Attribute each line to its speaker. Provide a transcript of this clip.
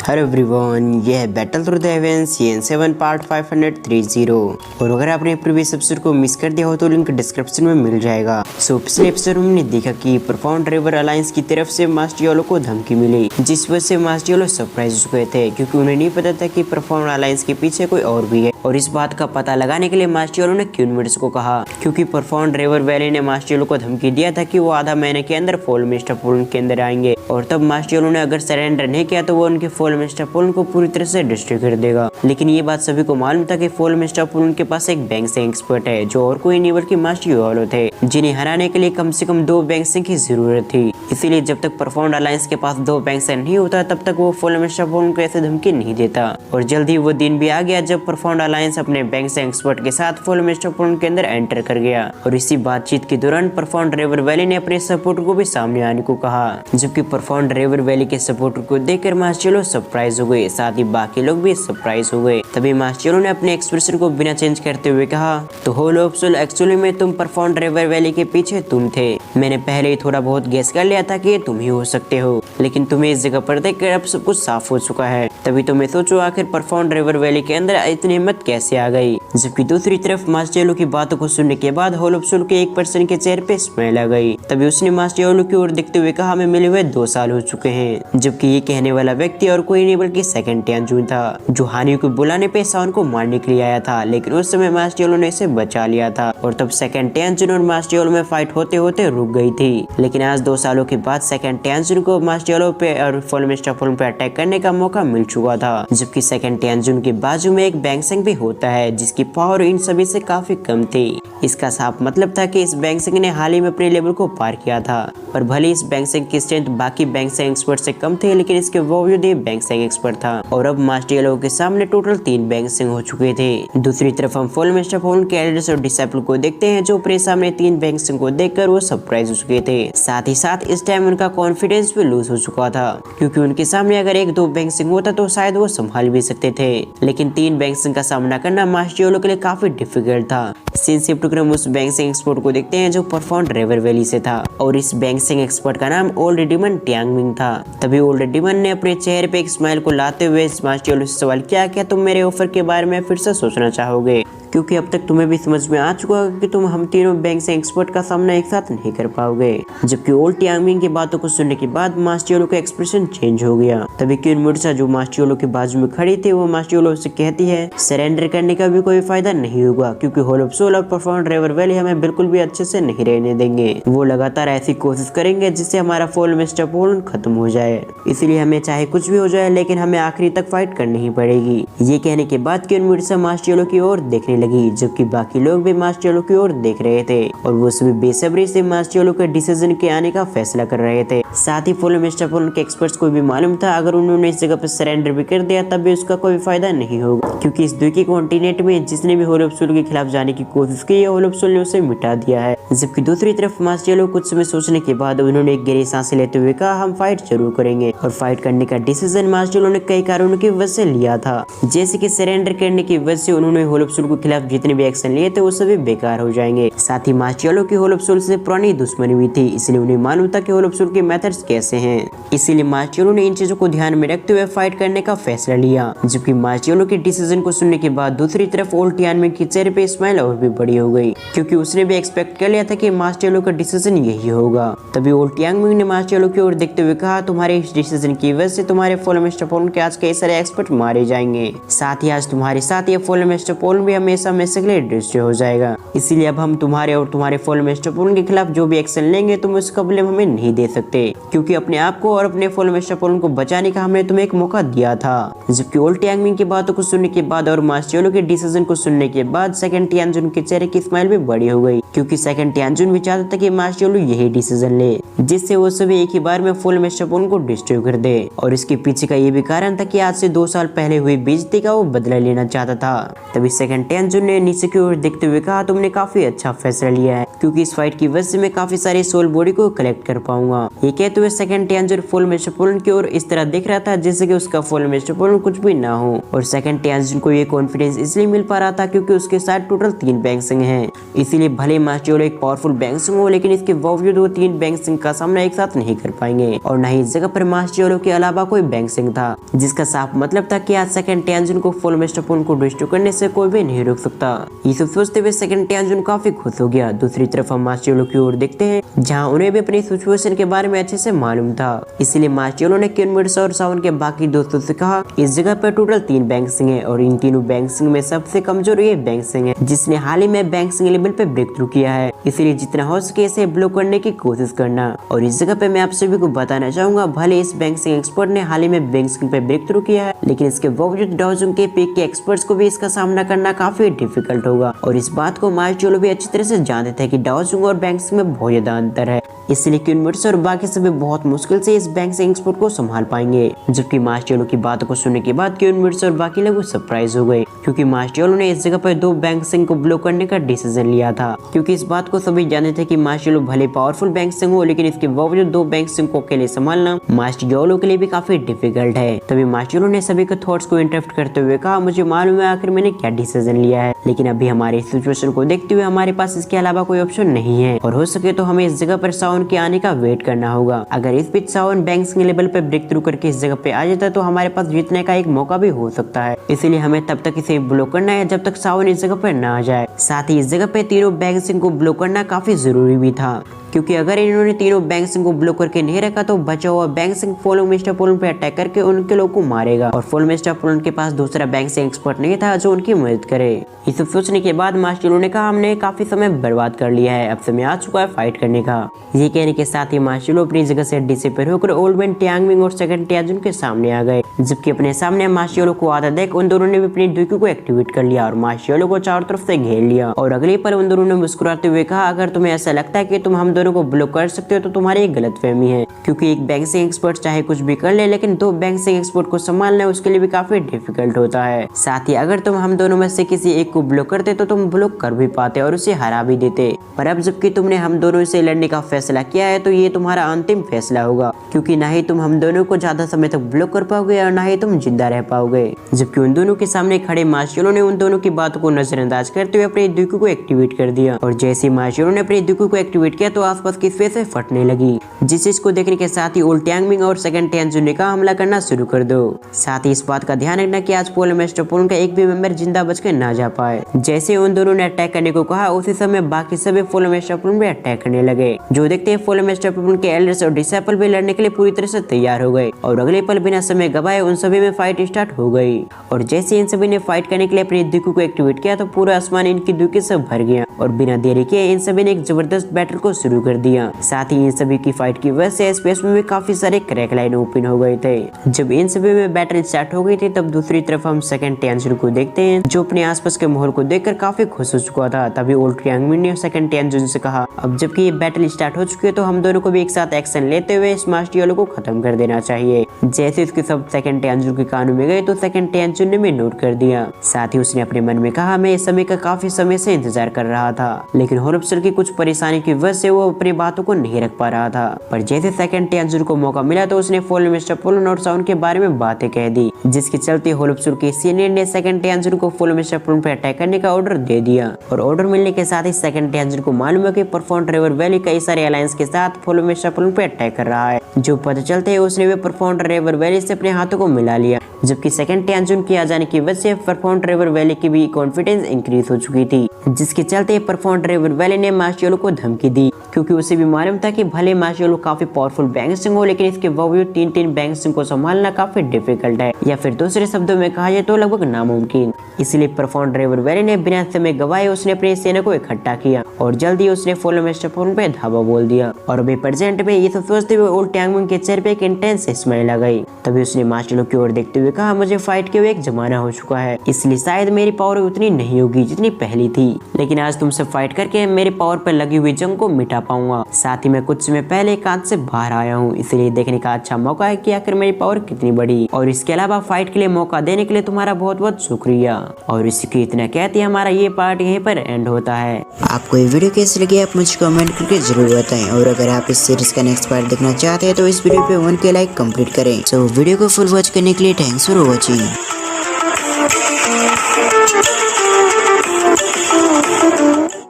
Speaker 1: Hello everyone, यह है battle through the heavens season 7 part 530। और अगर आपने प्रीवियस एपिसोड को मिस कर दिया हो तो लिंक डिस्क्रिप्शन में मिल जाएगा। पिछले एपिसोड में हमने देखा कि प्रोफाउंड रिवर अलायंस की तरफ से मास्टर येलो को धमकी मिली, जिस वजह से मास्टर येलो सरप्राइज हो गए थे क्योंकि उन्हें नहीं पता था कि प्रोफाउंड अलायंस के पीछे कोई और भी है। और इस बात का पता लगाने के लिए मास्टर येलो ने क्वीन मिडस को कहा, क्योंकि प्रोफाउंड रिवर वैली ने मास्टर येलो को धमकी दिया था कि वो आधा महीने के अंदर फॉल मिस्टर पूल के अंदर आएंगे और तब मास्टर येलो ने अगर सरेंडर नहीं किया तो वो उनके फॉल मिस्टर पूल को पूरी तरह से डिस्ट्रॉय कर देगा। लेकिन ये बात सभी को मालूम था कि फॉल मिस्टर पूल के पास एक बैंक से एक्सपर्ट है जो और कोई नहीं बल्कि मास्टर येलो थे, जिन्हें हराने के लिए कम से कम 2 बैंक की जरूरत थी। इसीलिए जब तक प्रोफाउंड अलायंस के पास 2 बैंक नहीं होता तब तक वो फॉल मिस्टर पूल को ऐसे धमकी नहीं देता। और जल्दी वो दिन भी आ गया जब प्रोफाउंड अलायंस अपने बैंक से एक्सपर्ट के साथ फॉल मिस्टर पूल के अंदर एंटर कर गया। और इसी बातचीत के दौरान प्रोफाउंड रिवर वैली ने अपने सपोर्टर को भी सामने आने को कहा, जबकि प्रोफाउंड रिवर वैली के सपोर्टर को देखकर मास्टर येलो सरप्राइज हो गए, साथ ही बाकी लोग भी सरप्राइज हो गए। तभी मास्टर येलो ने अपने एक्सप्रेशन को बिना चेंज करते हुए कहा, तो होल ऑफ सोल एक्चुअली में तुम प्रोफाउंड रिवर वैली के पीछे तुम थे। मैंने पहले ही थोड़ा बहुत गेस कर लिया था कि तुम ही हो सकते हो, लेकिन तुम्हें इस जगह पर देखकर अब सब कुछ साफ हो चुका है। तभी तो मैं सोचो आखिर प्रोफाउंड रिवर वैली के अंदर इतनी हिम्मत कैसे आ गई। जबकि दूसरी तरफ मास्टर येलो की बातों को सुनने के बाद होल ऑफ सोल के एक पर्सन के चेहरे पे स्माइल आ गई। तभी उसने मास्टर येलो की ओर देखते हुए कहा, हमें मिले हुए 2 साल हो चुके हैं। जबकि ये कहने वाला व्यक्ति और कोई नहीं बल्कि सेकंड टियानजुन था, जो हानियों को बुलाने पे शान को मारने के लिए आया था, लेकिन उस समय मास्टर येलो ने इसे बचा लिया था। और तब सेकंड टियानजुन और मास्टर येलो में फाइट होते होते रुक गई थी। लेकिन आज 2 सालों के बाद सेकंड टियानजुन को मास्टर येलो पे और फॉल मिस्टर पूल पे अटैक करने का मौका मिल चुका था। जबकि सेकंड टियानजुन के बाजू में एक बैंगसेंग भी होता है जिसकी पावर इन सभी से काफी कम थी। इसका साफ मतलब था कि इस बैंगसेंग ने हाल ही में अपने लेवल को पार किया था। और भले इस बैंगसेंग की स्ट्रेंथ बाकी बैंगसेंग एक्सपर्ट से कम थे, लेकिन इसके बावजूद ये बैंगसेंग एक्सपर्ट था। और अब मास्टर येलो के सामने टोटल 3 बैंगसेंग हो चुके थे। दूसरी तरफ हम फॉल मिस्टर पूल के एल्डर्स और डिसाइपल को देखते हैं, जो अपने सामने 3 बैंगसेंग को देखकर वो सरप्राइज हो चुके थे। साथ ही साथ इस टाइम उनका कॉन्फिडेंस भी लूज हो चुका था, क्योंकि उनके सामने अगर 1-2 बैंगसेंग होता तो शायद वो संभाल भी सकते थे। लेकिन 3 बैंगसेंग का सामना करना मास्टर येलो के लिए काफी डिफिकल्ट था। सीन शिफ्ट होकर हम उस बैंगसेंग एक्सपर्ट को देखते हैं जो प्रोफाउंड रिवर वैली से था, और इस बैंगसेंग एक्सपर्ट का नाम ओल्ड डिमन टियांगमिंग था। तभी ओल्ड डिमन ने अपने चेहरे पे एक स्माइल को लाते हुए मास्टर येलो से सवाल किया, क्या तुम मेरे ऑफर के बारे में फिर से सोचना चाहोगे, क्योंकि अब तक तुम्हें भी समझ में आ चुका है कि तुम हम तीनों बैंगसेंग एक्सपर्ट का सामना एक साथ नहीं कर पाओगे। जबकि ओल्ड टियांगमिंग की बातों को सुनने के बाद मास्टर येलो का एक्सप्रेशन चेंज हो गया। तभी क्वीन मिडस जो मास्टर येलो के बाजू में खड़ी थी, वो मास्टर येलो से कहती है, सरेंडर करने का भी कोई फायदा नहीं होगा, क्योंकि होल ऑफ सोल और प्रोफाउंड रिवर वैली हमें बिल्कुल भी अच्छे से नहीं रहने देंगे। वो लगातार ऐसी कोशिश करेंगे जिससे हमारा फॉल मिस्टर पूल खत्म हो जाए। इसलिए हमें चाहे कुछ भी हो जाए, लेकिन हमें आखिरी तक फाइट करनी ही पड़ेगी। ये कहने के बाद क्वीन मिडस मास्टर येलो की ओर देखने लगी, जबकि बाकी लोग भी मास्टर येलो की ओर देख रहे थे। और वो सभी बेसब्री से मास्टर येलो के डिसीजन के आने का फैसला कर रहे थे। साथ ही फॉल मिस्टर पूल के एक्सपर्ट्स को भी मालूम था, अगर उन्होंने इस जगह पर सरेंडर भी कर दिया तब भी उसका कोई फायदा नहीं होगा, क्योंकि इस द्वीप कॉन्टिनेंट में जिसने भी होल ऑफ सोल के खिलाफ जाने की कोशिश की, होल ऑफ सोल ने उसे मिटा दिया है। जबकि दूसरी तरफ मास्टर येलो कुछ समय सोचने के बाद उन्होंने एक गहरी सांस लेते हुए कहा, हम फाइट जरूर करेंगे। और फाइट करने का डिसीजन मास्टर येलो ने कई कारणों की वजह से लिया था, जैसे कि सरेंडर करने की वजह से उन्होंने होल ऑफ सोल के खिलाफ जितने भी एक्शन लिए थे वो सभी बेकार हो जाएंगे। साथ ही मास्टर येलो की होल ऑफ सोल से पुरानी दुश्मनी भी थी, इसलिए उन्हें मालूम था कि होल ऑफ सोल के मेथड्स कैसे हैं। इसीलिए मास्टर येलो ने इन चीजों को ध्यान में रखते हुए फाइट करने का फैसला लिया। जबकि मास्टर येलो के डिसीजन को सुनने के बाद दूसरी तरफ ओल्ड टियांगमिंग की चेहरे पे स्माइल और भी बड़ी हो गई, क्योंकि उसने भी एक्सपेक्ट कर लिया था कि मास्टर येलो का डिसीजन यही होगा। तभी ओल्ड टियांगमिंग ने मास्टर येलो की ओर देखते हुए कहा, तुम्हारे इस डिसीजन की वजह से तुम्हारे फॉल मिस्टर पूल के आज कई सारे एक्सपर्ट मारे जाएंगे। साथ ही आज तुम्हारे साथ ये फॉल मिस्टर पूल भी हमेशा हमेशा के लिए डिस्ट्रॉय हो जाएगा। इसीलिए अब हम तुम्हारे और तुम्हारे फॉल मिस्टर पूल के खिलाफ जो भी एक्शन लेंगे तुम उसका ब्लेम हमें नहीं दे सकते, क्योंकि अपने आप को और अपने फॉल मिस्टर पूल को बचाने का हमने तुम्हें एक मौका दिया था। जबकि ओल्ड टियांगमिंग की बातों को सुनने के बाद और मास्टर येलो के डिसीजन को सुनने के बाद सेकंड टियांजुन के चेहरे की स्माइल भी बड़ी हो गई, क्योंकि सेकंड टियांजुन भी चाहता था कि मास्टर येलो यही डिसीजन ले, जिससे वो सभी एक ही बार में फॉल मिस्टर पूल को डिस्ट्रॉय कर दे। और इसके पीछे का ये भी कारण था कि आज से 2 साल पहले हुई बेइज्जती का वो बदला लेना चाहता था। तभी सेकंड टियांजुन टियानजुन ने नीचे की ओर देखते हुए कहा, तुमने काफी अच्छा फैसला लिया है, क्योंकि इस फाइट की वजह से मैं काफी सारे सोल बॉडी को कलेक्ट कर पाऊंगा। ये कहते हुए सेकंड टियानजुन फुल मिस्टर पोलन की ओर इस तरह देख रहा था जैसे कि उसका फुल मिस्टर पोलन कुछ भी ना हो। और सेकंड टियानजुन को ये कॉन्फिडेंस इसलिए मिल पा रहा था क्योंकि उसके साथ टोटल 3 बैंग सिंह हैं। इसीलिए भले मास्टर योलो एक पावरफुल बैंग सिंह हो, लेकिन इसके बावजूद वो 3 बैंग सिंह का सामना एक साथ नहीं कर पाएंगे। और न ही इस जगह पर मास्टर योलो के अलावा कोई बैंग सिंह था, जिसका साफ मतलब था कि आज सेकंड टियानजुन को फुल मिस्टर पोलन को डिस्ट्रॉय करने से कोई भी नहीं रोक सकता। ये सब सोचते हुए सेकंड टियानजुन काफी खुश हो गया। दूसरी तरफ हम मास्टर योलो की ओर देखते हैं, जहाँ उन्हें भी अपनी सिचुएशन के बारे में अच्छे से मालूम था। इसीलिए मास्टर योलो ने क्यूनमिट्स और सावन के बाकी दोस्तों से कहा, इस जगह पर टोटल 3 बैंग सिंह है और इन तीनों बैंग सिंह में सबसे कमजोर ये बैंग सिंह है, जिसने हाल ही में बैंग सिंह लेवल पे ब्रेक थ्रू किया है। इसलिए जितना हो सके इसे ब्लॉक करने की कोशिश करना। और इस जगह पे मैं आप सभी को बताना चाहूंगा, भले इस बैंग सिंह एक्सपर्ट ने हाल ही में बैंग सिंह पे ब्रेक थ्रू किया है, लेकिन इसके बावजूद डाओजुंग के पीक के एक्सपर्ट्स को भी इसका सामना करना काफी डिफिकल्ट होगा। और इस बात को मास्टर योलो भी अच्छी तरह से जानते थे कि डाओजुंग और बैंग सिंह में बहुत ज्यादा अंतर है। इसलिए क्यूनमिट्स और बाकी सभी बहुत मुश्किल से इस बैंग सिंह एक्सपर्ट को संभाल पाएंगे। जबकि मास्टर योलो की बात को सुनने के बाद क्यूनमिट्स और बाकी लोग सरप्राइज हो गए, क्योंकि मास्टर योलो ने इस जगह पर 2 बैंग सिंह को ब्लॉक करने का डिसीजन लिया था। क्योंकि इस बात को सभी जानते थे कि मास्टर योलो भले पावरफुल बैंग सिंह हो, लेकिन इसके बावजूद 2 बैंग सिंह को अकेले संभालना मास्टर योलो के लिए भी काफी डिफिकल्ट है। तभी मास्टर योलो ने सभी के थॉट्स को इंटरप्ट करते हुए कहा, मुझे मालूम है आखिर मैंने क्या डिसीजन लिया है, लेकिन अभी हमारी सिचुएशन को देखते हुए हमारे पास इसके अलावा कोई ऑप्शन नहीं है, और हो सके तो हमें इस जगह पर सावन के आने का वेट करना होगा। अगर इस बीच सावन बैंग सिंह लेवल पे ब्रेक थ्रू करके इस जगह पे आ जाता है तो हमारे पास जीतने का एक मौका भी हो सकता है। इसीलिए हमें तब तक इसे ब्लॉक करना है जब तक सावन इस जगह पर ना आ जाए। साथ ही इस जगह पे तीनों बैंग सिंह को ब्लॉक करना काफी जरूरी भी था, क्योंकि अगर इन्होंने तीनों बैंग सिंह को ब्लॉक करके नहीं रखा तो बचा हुआ bang Singh full mister pollen पे अटैक करके उनके लोगों को मारेगा। और फुल मिस्टर पोलन के पास दूसरा बैंग सिंह एक्सपर्ट नहीं था जो उनकी मदद करे। ये सब सोचने के बाद मास्टर योलो ने कहा, हमने काफी समय बर्बाद कर लिया है, अब समय आ चुका है फाइट करने का। ये कहने के साथ ही मास्टर योलो अपनी जगह से डिसअपीयर होकर ओल्ड मैन टियांगमिंग और सेकंड टियानजुन के सामने आ गए। जबकि अपने सामने मास्टर योलो को आता देख उन दोनों ने भी अपनी ड्यूकी को एक्टिवेट कर लिया और मास्टर योलो को चारों तरफ से घेर लिया। और अगले पल उन दोनों ने मुस्कुराते हुए कहा, अगर तुम्हें ऐसा लगता है कि तुम हम दोनों को ब्लॉक कर सकते हो तो तुम्हारी एक गलतफहमी है, क्योंकि एक बैंग सिंह एक्सपर्ट चाहे कुछ भी कर ले, लेकिन 2 बैंग सिंह एक्सपर्ट को संभालना उसके लिए भी काफी डिफिकल्ट होता है। साथ ही अगर तुम हम दोनों में से किसी एक को ब्लॉक करते तो तुम ब्लॉक कर भी पाते और उसे हरा भी देते, पर अब जबकि तुमने हम दोनों से लड़ने का फैसला किया है तो ये तुम्हारा अंतिम फैसला होगा, क्योंकि ना ही तुम हम दोनों को ज्यादा समय तक ब्लॉक कर पाओगे और ना ही तुम जिंदा रह पाओगे। जबकि उन दोनों के सामने खड़े मास्टर योलो ने उन दोनों की बातों को नजरअंदाज करते हुए अपनी ड्यूकी को एक्टिवेट कर दिया। और जैसे मास्टर योलो ने अपनी ड्यूकी को एक्टिवेट किया तो आसपास की स्पेस फटने लगी, जिस चीज को देखने के साथ ही ओल्ड टियांगमिंग और सेकंड टियानजुन ने कहा, हमला करना शुरू कर दो। साथ ही इस बात का ध्यान रखना कि आज फुल मिस्टर पोलन का एक भी मेंबर जिंदा बच के ना जा पाए। जैसे उन दोनों ने अटैक करने को कहा उसी समय बाकी सभी फुल मिस्टर पोलन पे अटैक करने लगे। जो देखते हैं फुल मिस्टर पोलन के एल्डर्स और डिसेबल भी लड़ने के लिए पूरी तरह से तैयार हो गए और अगले पल बिना समय गवाए उन सभी में फाइट स्टार्ट हो गई। और जैसे इन सभी ने फाइट करने के लिए अपनी ड्यूकी को एक्टिवेट किया तो पूरा आसमान इनकी ड्यूकी से भर गया और बिना देरी के इन सभी ने एक जबरदस्त बैटल को शुरू कर दिया। साथ ही इन सभी की फाइट की वजह से स्पेस में भी काफी सारे क्रैक लाइन ओपन हो गए थे। जब इन सभी में बैटल स्टार्ट हो गई थी तब दूसरी तरफ हम सेकंड टियानजुन को देखते हैं, जो अपने आसपास के माहौल को देखकर काफी खुश हो चुका था। तभी ओल्ड टियांगमिंग ने सेकंड टियानजुन से कहा, अब जबकि ये बैटल स्टार्ट हो चुकी है तो हम दोनों को भी एक साथ एक्शन लेते हुए इस मास्टर योलो को खत्म कर देना चाहिए। जैसे उसके सब सेकंड टियानजुन के कानों में गए तो सेकंड टियानजुन ने भी नोट कर दिया। साथ ही उसने अपने मन में कहा, मैं इस समय का काफी समय से इंतजार कर रहा था, लेकिन होल्ब्सर की कुछ परेशानी की वजह से वो अपनी बातों को नहीं रख पा रहा था। पर जैसे सेकंड टियानजुन को मौका मिला तो उसने फुल मिस्टर पोलन और साउन के बारे में बातें कह दी, जिसके चलते होल्ब्सर के सीनियर ने सेकंड टियानजुन को फुल मिस्टर पोलन पर अटैक करने का ऑर्डर दे दिया। और ऑर्डर मिलने के साथ ही सेकंड टियानजुन को मालूम है कि परफॉर्म रिवर वैली कई सारे अलायंस के साथ फुल मिस्टर पोलन पर अटैक कर रहा है। जो पता चलते है उसने भी परफॉर्म रिवर वैली से अपने हाथों को मिला लिया, जबकि सेकंड टियानजुन की आ जाने की वजह से परफॉर्म रिवर वैली की भी कॉन्फिडेंस इंक्रीज हो चुकी थी, जिसके चलते परफॉर्म रिवर वैली ने मास्टर योलो को धमकी दी, क्योंकि उसे भी मालूम था कि भले मास्टर योलो काफी पावरफुल बैंग सिंह हो, लेकिन इसके बावजूद 3 बैंग सिंह को संभालना काफी डिफिकल्ट है, या फिर दूसरे शब्दों में कहा जाए तो लगभग नामुमकिन। इसलिए परफॉर्म रिवर वैली ने बिना समय गवाए उसने अपनी सेना को इकट्ठा किया और जल्दी उसने फुल मिस्टर पोलन पे धावा बोल दिया। और अभी प्रेजेंट में ये सब सोचते हुए ओल्ड टियांगमिंग के चेहरे पे एक इंटेंस स्माइल आ गई। तभी उसने मास्टर योलो की ओर देखते हुए कहा, मुझे फाइट के हुए एक जमाना हो चुका है, इसलिए शायद मेरी पावर उतनी नहीं होगी जितनी पहली थी, लेकिन आज तुमसे फाइट करके मेरे पावर पर लगी हुई जंग को मिटा पाऊंगा। साथ ही मैं कुछ समय पहले एकांत से बाहर आया हूँ, इसलिए देखने का अच्छा मौका है कि आखिर मेरी पावर कितनी बड़ी। और इसके अलावा फाइट के लिए मौका देने के लिए तुम्हारा बहुत बहुत शुक्रिया। और इसकी इतना कहते हमारा ये पार्ट यहीं पर एंड होता है। आपको ये वीडियो कैसी लगी आप मुझे कमेंट करके जरूर बताएं। और अगर आप इस सीरीज का नेक्स्ट पार्ट देखना चाहते हैं तो इस वीडियो पे 1K लाइक कंप्लीट करें। सो वीडियो को फुल वॉच करने के लिए थैंक्स फॉर वॉचिंग।